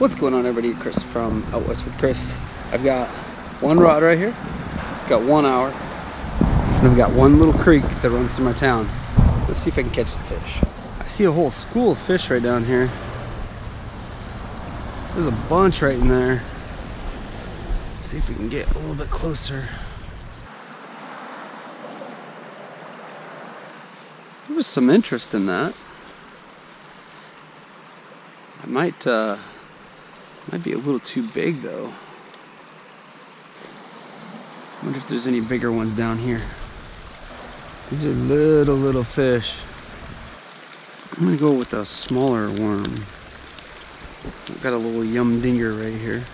What's going on, everybody? Chris from Out West with Chris. I've got one rod right here, got 1 hour, and I've got one little creek that runs through my town. Let's see if I can catch some fish. I see a whole school of fish right down here. There's a bunch right in there. Let's see if we can get a little bit closer. There was some interest in that. I might be a little too big though. I wonder if there's any bigger ones down here. These are little fish. I'm gonna go with a smaller worm. I've got a little yum dinger right here.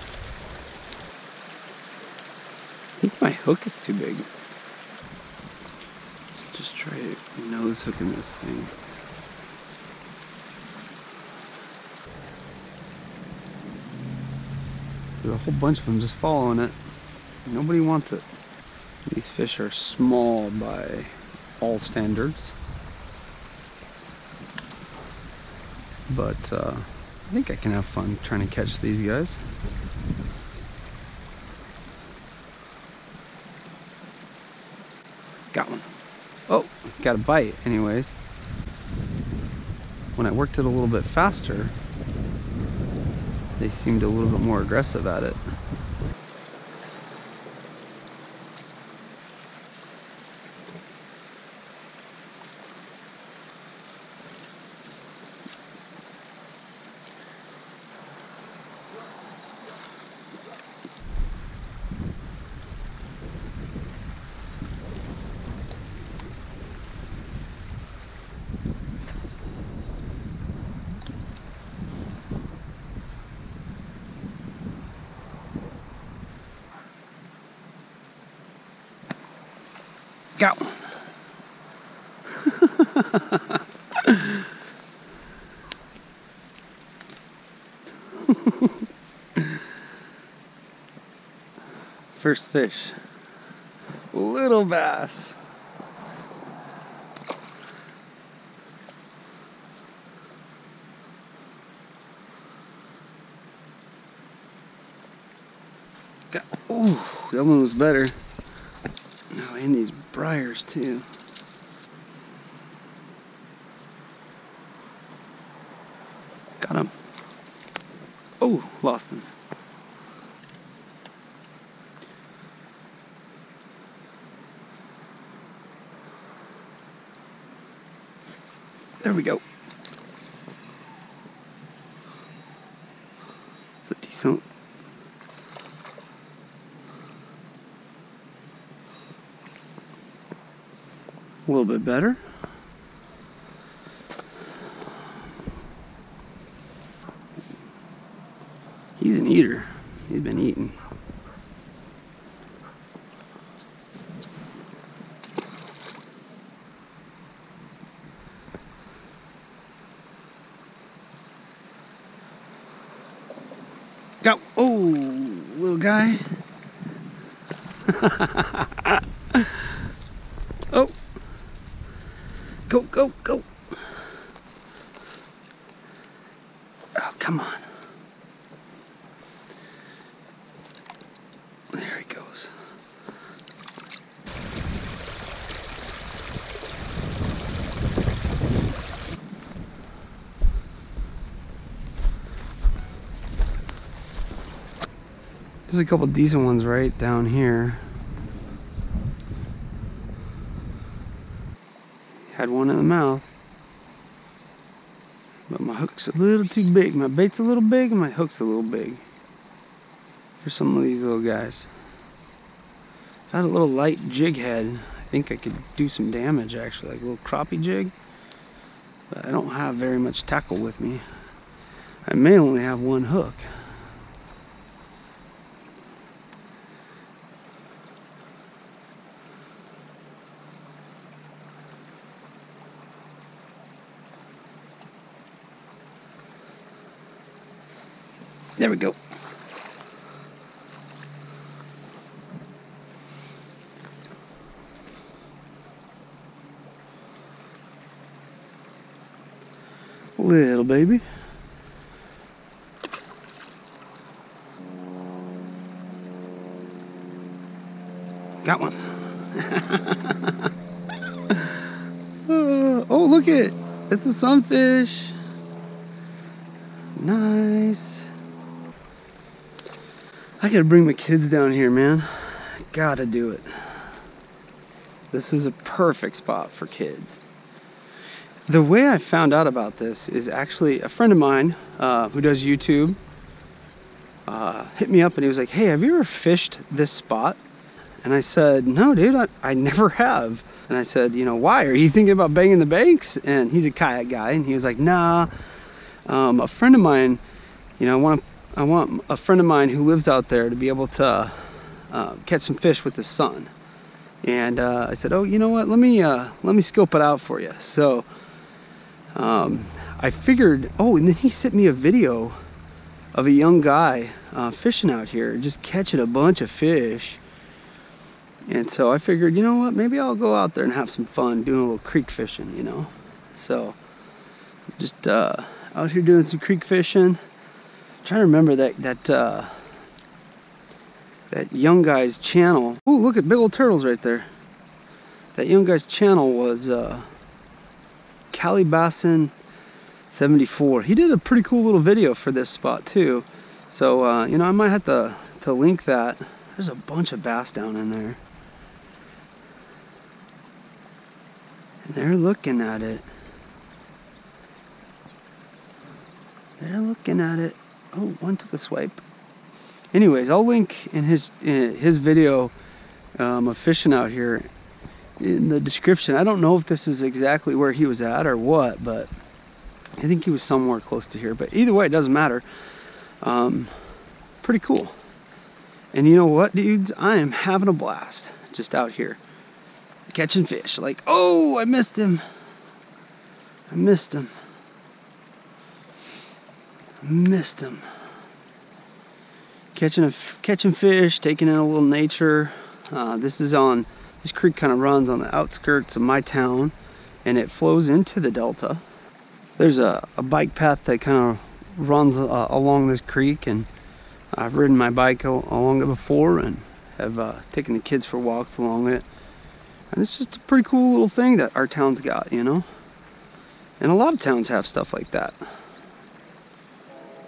I think my hook is too big. Just try nose hooking this thing. There's a whole bunch of them just following it. Nobody wants it. These fish are small by all standards. But I think I can have fun trying to catch these guys. Got one. Oh, got a bite anyways. When I worked it a little bit faster, they seemed a little bit more aggressive at it. Got one. First fish. Little bass. Ooh, that one was better. Oh, and these briars too. Got him. Oh, lost him. There we go. It's a decent. A little bit better. He's an eater. He's been eating. Go! Oh, little guy. Oh. Go, go, go. Oh, come on. There he goes. There's a couple decent ones right down here. Had one in the mouth, but my hook's a little too big. My bait's a little big and my hook's a little big for some of these little guys. If I had a little light jig head, I think I could do some damage actually, like a little crappie jig, but I don't have very much tackle with me. I may only have one hook. There we go. Little baby. Got one. Oh, look it. It's a sunfish. Nice. I gotta bring my kids down here, man. Gotta do it. This is a perfect spot for kids. The way I found out about this is actually a friend of mine who does YouTube hit me up and he was like, hey, have you ever fished this spot? And I said, no, dude, I never have. And I said, you know, why? Are you thinking about banging the banks? And he's a kayak guy. And he was like, nah, a friend of mine, you know, I want a friend of mine who lives out there to be able to catch some fish with his son. And I said, oh, you know what? Let me scope it out for you. So I figured, oh, and then he sent me a video of a young guy fishing out here, just catching a bunch of fish. And so I figured, you know what, maybe I'll go out there and have some fun doing a little creek fishing, you know. So just out here doing some creek fishing. Trying to remember that young guy's channel. Oh, look at big old turtles right there. That young guy's channel was Calibassin 74. He did a pretty cool little video for this spot too. So you know, I might have to link that. There's a bunch of bass down in there. And they're looking at it. They're looking at it. Oh, one took a swipe. Anyways, I'll link in his video of fishing out here in the description. I don't know if this is exactly where he was at or what, but I think he was somewhere close to here. But either way, it doesn't matter. Pretty cool. And you know what, dudes? I am having a blast just out here catching fish. Like, oh, I missed him. I missed him. Catching fish, taking in a little nature. This creek kind of runs on the outskirts of my town, and it flows into the delta. There's a bike path that kind of runs along this creek, and I've ridden my bike along it before and have taken the kids for walks along it. And it's just a pretty cool little thing that our town's got, you know. And a lot of towns have stuff like that.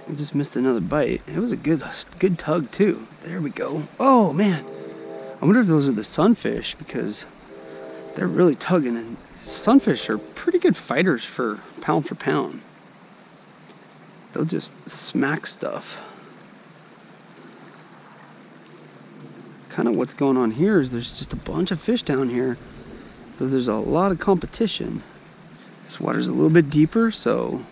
I just missed another bite. It was a good tug too. There we go. Oh man, I wonder if those are the sunfish, because they're really tugging, and sunfish are pretty good fighters for pound. They'll just smack stuff. Kind of what's going on here is there's just a bunch of fish down here, so there's a lot of competition. This water's a little bit deeper, so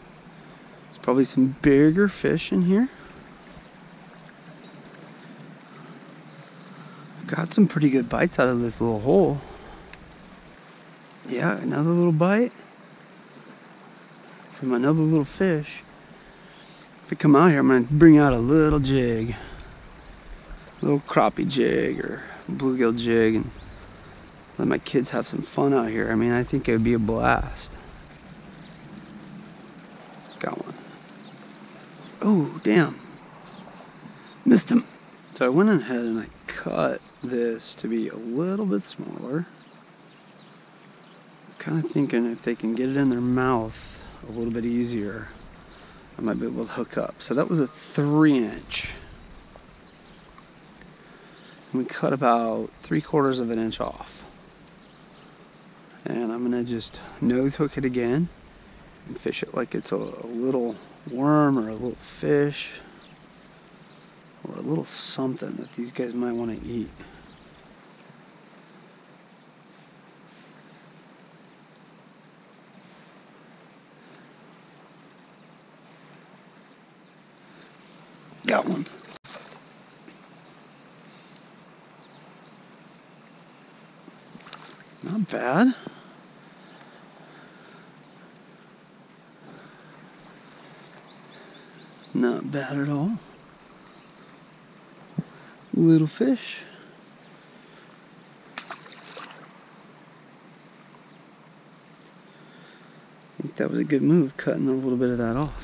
there's probably some bigger fish in here. Got some pretty good bites out of this little hole. Yeah, another little bite from another little fish. If we come out here, I'm gonna bring out a little jig. Little crappie jig or bluegill jig, and let my kids have some fun out here. I mean, I think it would be a blast. Got one. Oh, damn. Missed him. So I went ahead and I cut this to be a little bit smaller. Kind of thinking if they can get it in their mouth a little bit easier, I might be able to hook up. So that was a 3-inch. We cut about 3/4 of an inch off, and I'm gonna just nose hook it again and fish it like it's a little worm or a little fish or a little something that these guys might want to eat. Got one. Not bad. Not bad at all. Little fish. I think that was a good move, cutting a little bit of that off.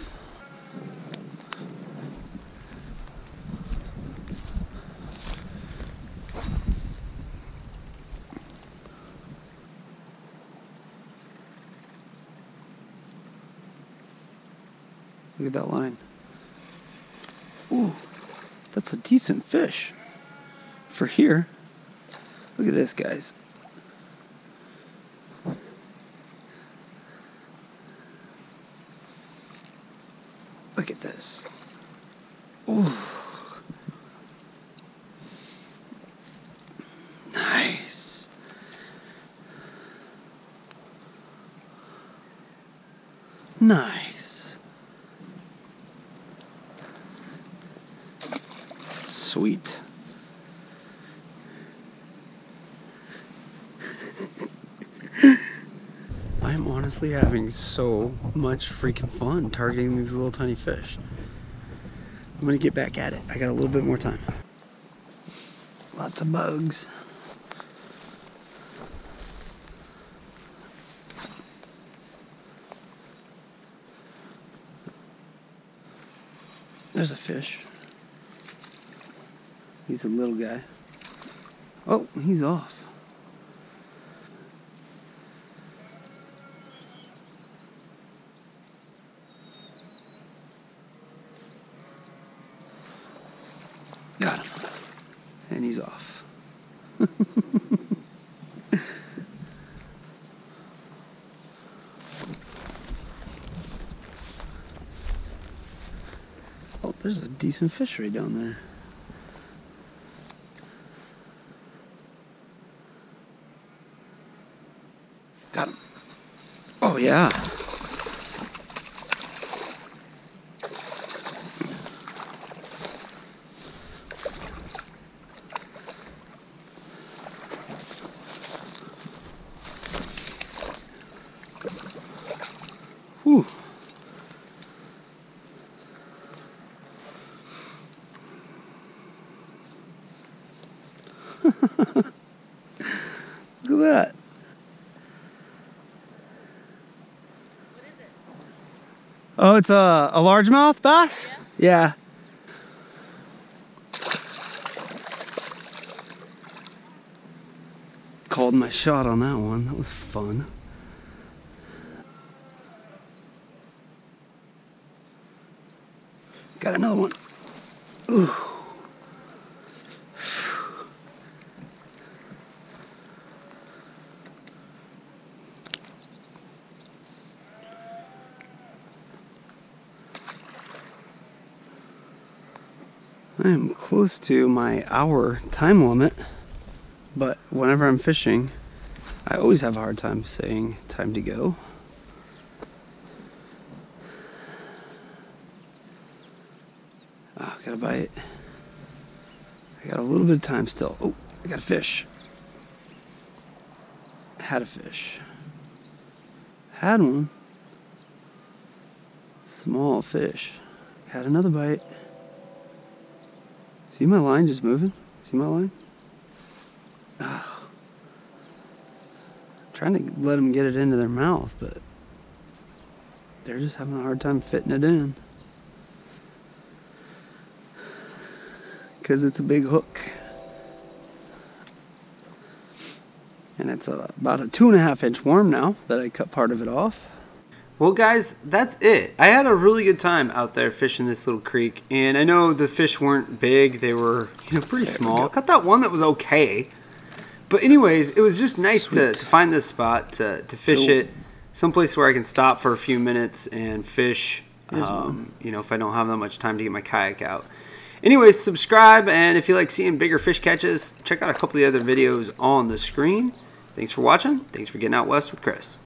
Look at that line. Ooh, that's a decent fish for here. Look at this, guys. Look at this. Ooh. Nice. Nice. Sweet. I'm honestly having so much freaking fun targeting these little tiny fish. I'm gonna get back at it. I got a little bit more time. Lots of bugs. There's a fish. He's a little guy. Oh, he's off. Got him. And he's off. Oh, there's a decent fish right down there. Got him. Oh, yeah. Whew. Look at that. What is it? Oh, it's a largemouth bass? Yeah. Called my shot on that one. That was fun. Got another one. Ooh. I am close to my hour time limit, but whenever I'm fishing, I always have a hard time saying time to go. Oh, got a bite. I got a little bit of time still. Oh, I got a fish. Had a fish. Had one. Small fish. Had another bite. See my line just moving? See my line? Oh. I'm trying to let them get it into their mouth, but they're just having a hard time fitting it in. Because it's a big hook. And it's about a 2.5 inch worm now that I cut part of it off. Well guys, that's it. I had a really good time out there fishing this little creek, and I know the fish weren't big, they were pretty small. I caught that one that was okay. But anyways, it was just nice to find this spot, to fish it, someplace where I can stop for a few minutes and fish, if I don't have that much time to get my kayak out. Anyways, subscribe, and if you like seeing bigger fish catches, check out a couple of the other videos on the screen. Thanks for watching. Thanks for getting out west with Chris.